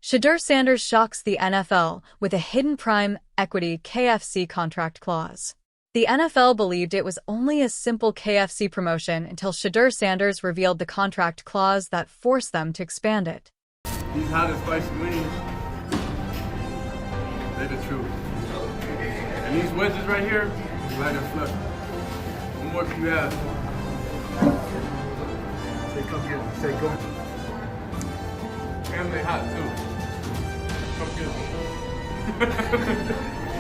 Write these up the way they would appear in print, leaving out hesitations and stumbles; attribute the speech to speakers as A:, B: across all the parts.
A: Shedeur Sanders shocks the NFL with a hidden prime equity KFC contract clause. The NFL believed it was only a simple KFC promotion until Shedeur Sanders revealed the contract clause that forced them to expand it.
B: These hot and spicy wings, they're the truth. And these wedges right here, light and fluffy. What more can you have? Say, come get it. Say, go. And they hot too. Come get it.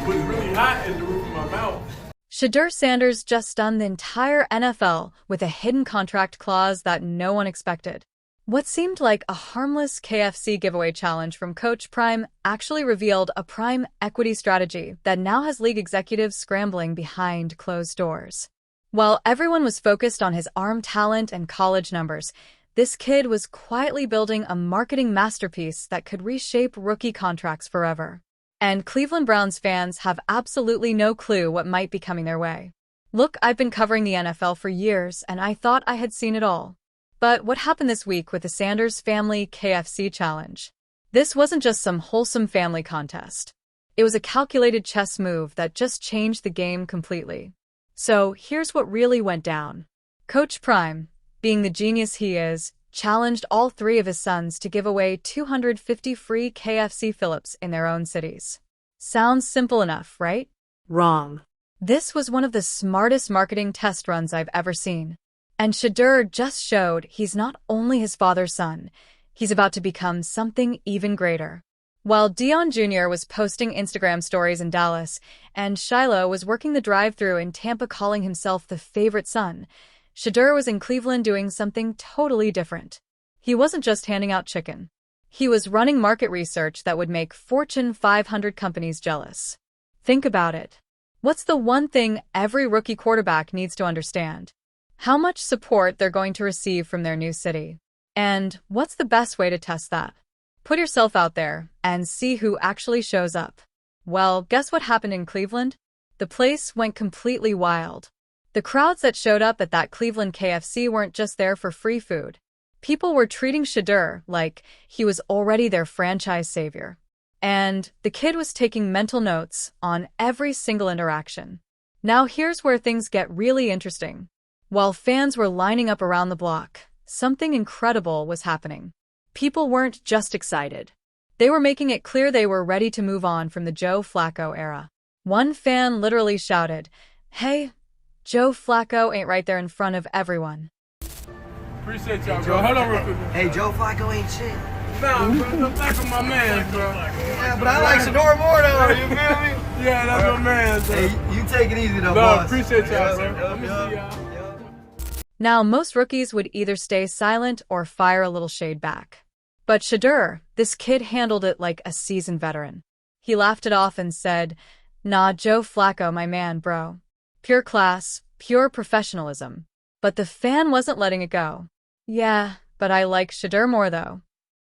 B: What's really hot is the roof of my mouth.
A: Shedeur Sanders just stunned the entire NFL with a hidden contract clause that no one expected. What seemed like a harmless KFC giveaway challenge from Coach Prime actually revealed a prime equity strategy that now has league executives scrambling behind closed doors. While everyone was focused on his arm talent and college numbers, this kid was quietly building a marketing masterpiece that could reshape rookie contracts forever. And Cleveland Browns fans have absolutely no clue what might be coming their way. Look, I've been covering the NFL for years, and I thought I had seen it all. But what happened this week with the Sanders family KFC challenge? This wasn't just some wholesome family contest. It was a calculated chess move that just changed the game completely. So here's what really went down. Coach Prime, being the genius he is, challenged all three of his sons to give away 250 free KFC Phillips in their own cities. Sounds simple enough, right? Wrong. This was one of the smartest marketing test runs I've ever seen. And Shedeur just showed he's not only his father's son, he's about to become something even greater. While Deion Jr. was posting Instagram stories in Dallas, and Shiloh was working the drive-thru in Tampa calling himself the favorite son, Shedeur was in Cleveland doing something totally different. He wasn't just handing out chicken. He was running market research that would make Fortune 500 companies jealous. Think about it. What's the one thing every rookie quarterback needs to understand? How much support they're going to receive from their new city. And what's the best way to test that? Put yourself out there and see who actually shows up. Well, guess what happened in Cleveland? The place went completely wild. The crowds that showed up at that Cleveland KFC weren't just there for free food. People were treating Shedeur like he was already their franchise savior. And the kid was taking mental notes on every single interaction. Now here's where things get really interesting. While fans were lining up around the block, something incredible was happening. People weren't just excited. They were making it clear they were ready to move on from the Joe Flacco era. One fan literally shouted, "Hey, Joe Flacco ain't right there in front of everyone."
B: Appreciate y'all, bro. Hold on real quick.
C: Hey, Joe Flacco ain't shit.
B: Nah, bro, Flacco my man, bro.
C: Yeah, but I like Shedeur more though, you feel me?
B: Yeah, that's my man, bro.
C: Hey, you take it easy though,
B: No,
C: boss.
B: appreciate y'all, bro. Let me see y'all.
A: Now, most rookies would either stay silent or fire a little shade back. But Shedeur, this kid handled it like a seasoned veteran. He laughed it off and said, "Nah, Joe Flacco, my man, bro. Pure class, pure professionalism." But the fan wasn't letting it go. "Yeah, but I like Shedeur more though."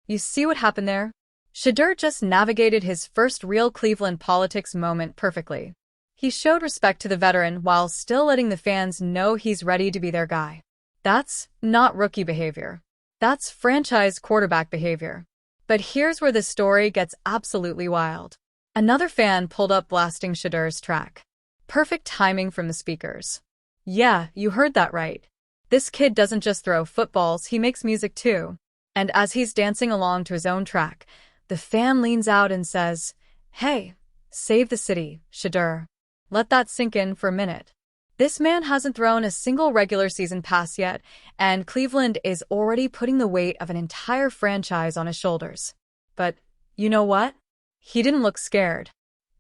A: You see what happened there? Shedeur just navigated his first real Cleveland politics moment perfectly. He showed respect to the veteran while still letting the fans know he's ready to be their guy. That's not rookie behavior. That's franchise quarterback behavior. But here's where the story gets absolutely wild. Another fan pulled up blasting Shedeur's track. Perfect timing from the speakers. Yeah, you heard that right. This kid doesn't just throw footballs, he makes music too. And as he's dancing along to his own track, the fan leans out and says, "Hey, save the city, Shedeur." Let that sink in for a minute. This man hasn't thrown a single regular season pass yet, and Cleveland is already putting the weight of an entire franchise on his shoulders. But you know what? He didn't look scared.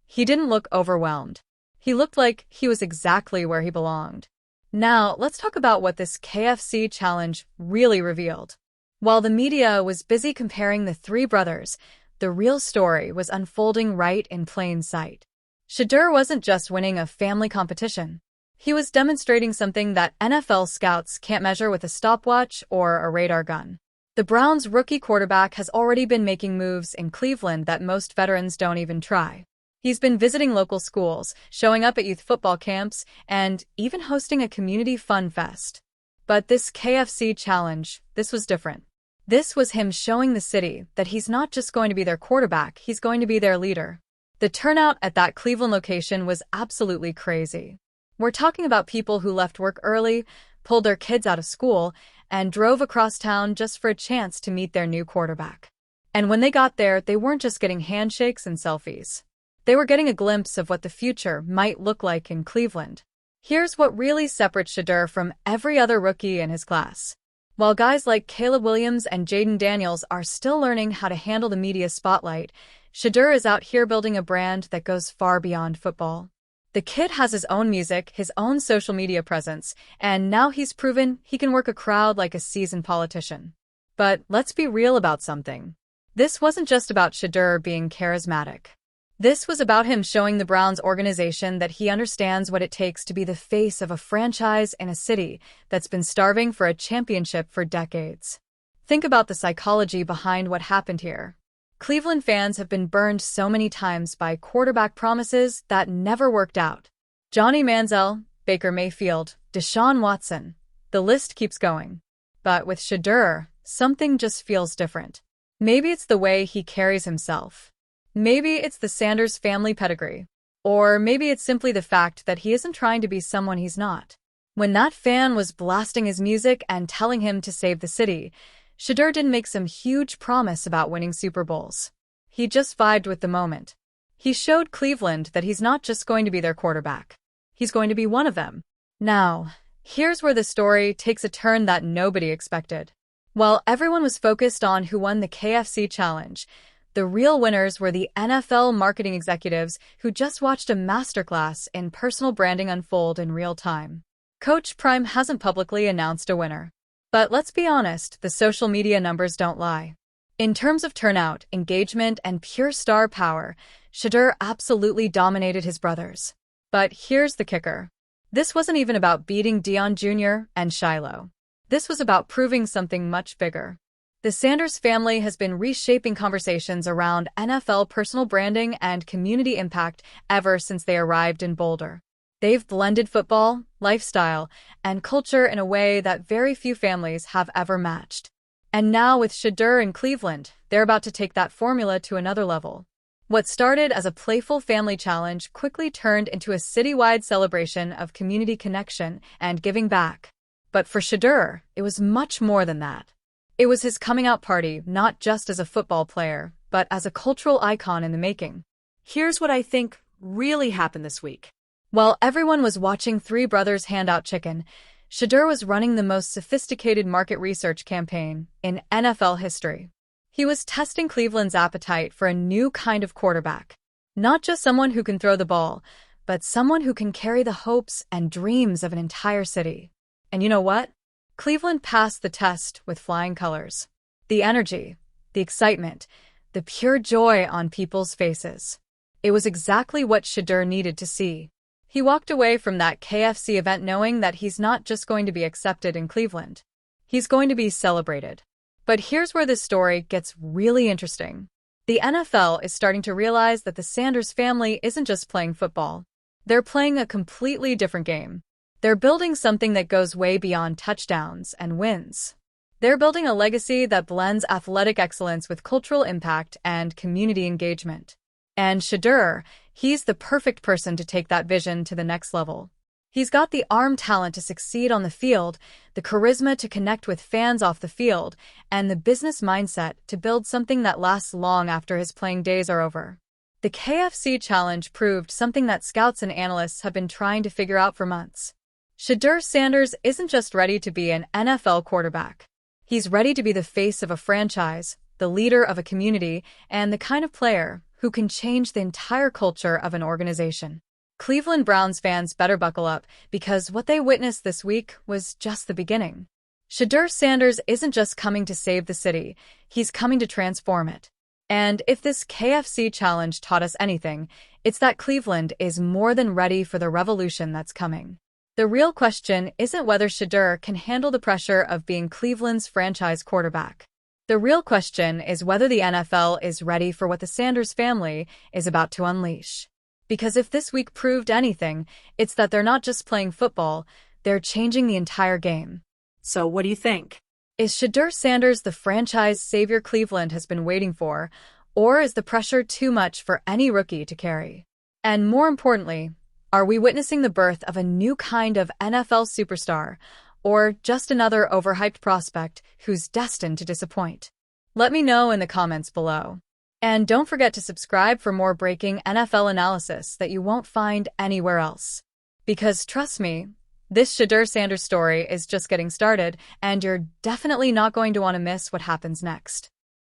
A: He didn't look overwhelmed. He looked like he was exactly where he belonged. Now, let's talk about what this KFC challenge really revealed. While the media was busy comparing the three brothers, the real story was unfolding right in plain sight. Shedeur wasn't just winning a family competition. He was demonstrating something that NFL scouts can't measure with a stopwatch or a radar gun. The Browns' rookie quarterback has already been making moves in Cleveland that most veterans don't even try. He's been visiting local schools, showing up at youth football camps, and even hosting a community fun fest. But this KFC challenge, this was different. This was him showing the city that he's not just going to be their quarterback, he's going to be their leader. The turnout at that Cleveland location was absolutely crazy. We're talking about people who left work early, pulled their kids out of school, and drove across town just for a chance to meet their new quarterback. And when they got there, they weren't just getting handshakes and selfies. They were getting a glimpse of what the future might look like in Cleveland. Here's what really separates Shedeur from every other rookie in his class. While guys like Caleb Williams and Jaden Daniels are still learning how to handle the media spotlight, Shedeur is out here building a brand that goes far beyond football. The kid has his own music, his own social media presence, and now he's proven he can work a crowd like a seasoned politician. But let's be real about something. This wasn't just about Shedeur being charismatic. This was about him showing the Browns organization that he understands what it takes to be the face of a franchise in a city that's been starving for a championship for decades. Think about the psychology behind what happened here. Cleveland fans have been burned so many times by quarterback promises that never worked out. Johnny Manziel, Baker Mayfield, Deshaun Watson. The list keeps going. But with Shedeur, something just feels different. Maybe it's the way he carries himself. Maybe it's the Sanders family pedigree. Or maybe it's simply the fact that he isn't trying to be someone he's not. When that fan was blasting his music and telling him to save the city, Shedeur didn't make some huge promise about winning Super Bowls. He just vibed with the moment. He showed Cleveland that he's not just going to be their quarterback. He's going to be one of them. Now, here's where the story takes a turn that nobody expected. While everyone was focused on who won the KFC challenge, the real winners were the NFL marketing executives who just watched a masterclass in personal branding unfold in real time. Coach Prime hasn't publicly announced a winner. But let's be honest, the social media numbers don't lie. In terms of turnout, engagement, and pure star power, Shedeur absolutely dominated his brothers. But here's the kicker. This wasn't even about beating Deion Jr. and Shiloh. This was about proving something much bigger. The Sanders family has been reshaping conversations around NFL personal branding and community impact ever since they arrived in Boulder. They've blended football, lifestyle, and culture in a way that very few families have ever matched. And now with Shedeur in Cleveland, they're about to take that formula to another level. What started as a playful family challenge quickly turned into a citywide celebration of community connection and giving back. But for Shedeur, it was much more than that. It was his coming-out party, not just as a football player, but as a cultural icon in the making.
D: Here's what I think really happened this week.
A: While everyone was watching three brothers hand out chicken, Shedeur was running the most sophisticated market research campaign in NFL history. He was testing Cleveland's appetite for a new kind of quarterback. Not just someone who can throw the ball, but someone who can carry the hopes and dreams of an entire city. And you know what? Cleveland passed the test with flying colors. The energy, the excitement, the pure joy on people's faces. It was exactly what Shedeur needed to see. He walked away from that KFC event knowing that he's not just going to be accepted in Cleveland. He's going to be celebrated. But here's where this story gets really interesting. The NFL is starting to realize that the Sanders family isn't just playing football. They're playing a completely different game. They're building something that goes way beyond touchdowns and wins. They're building a legacy that blends athletic excellence with cultural impact and community engagement. And Shedeur, he's the perfect person to take that vision to the next level. He's got the arm talent to succeed on the field, the charisma to connect with fans off the field, and the business mindset to build something that lasts long after his playing days are over. The KFC challenge proved something that scouts and analysts have been trying to figure out for months. Shedeur Sanders isn't just ready to be an NFL quarterback. He's ready to be the face of a franchise, the leader of a community, and the kind of player who can change the entire culture of an organization. Cleveland Browns fans better buckle up, because what they witnessed this week was just the beginning. Shedeur Sanders isn't just coming to save the city, he's coming to transform it. And if this KFC challenge taught us anything, it's that Cleveland is more than ready for the revolution that's coming. The real question isn't whether Shedeur can handle the pressure of being Cleveland's franchise quarterback. The real question is whether the NFL is ready for what the Sanders family is about to unleash. Because if this week proved anything, it's that they're not just playing football, they're changing the entire game.
D: So what do you think?
A: Is Shedeur Sanders the franchise savior Cleveland has been waiting for, or is the pressure too much for any rookie to carry? And more importantly, are we witnessing the birth of a new kind of NFL superstar, or just another overhyped prospect who's destined to disappoint? Let me know in the comments below. And don't forget to subscribe for more breaking NFL analysis that you won't find anywhere else. Because trust me, this Shedeur Sanders story is just getting started, and you're definitely not going to want to miss what happens next.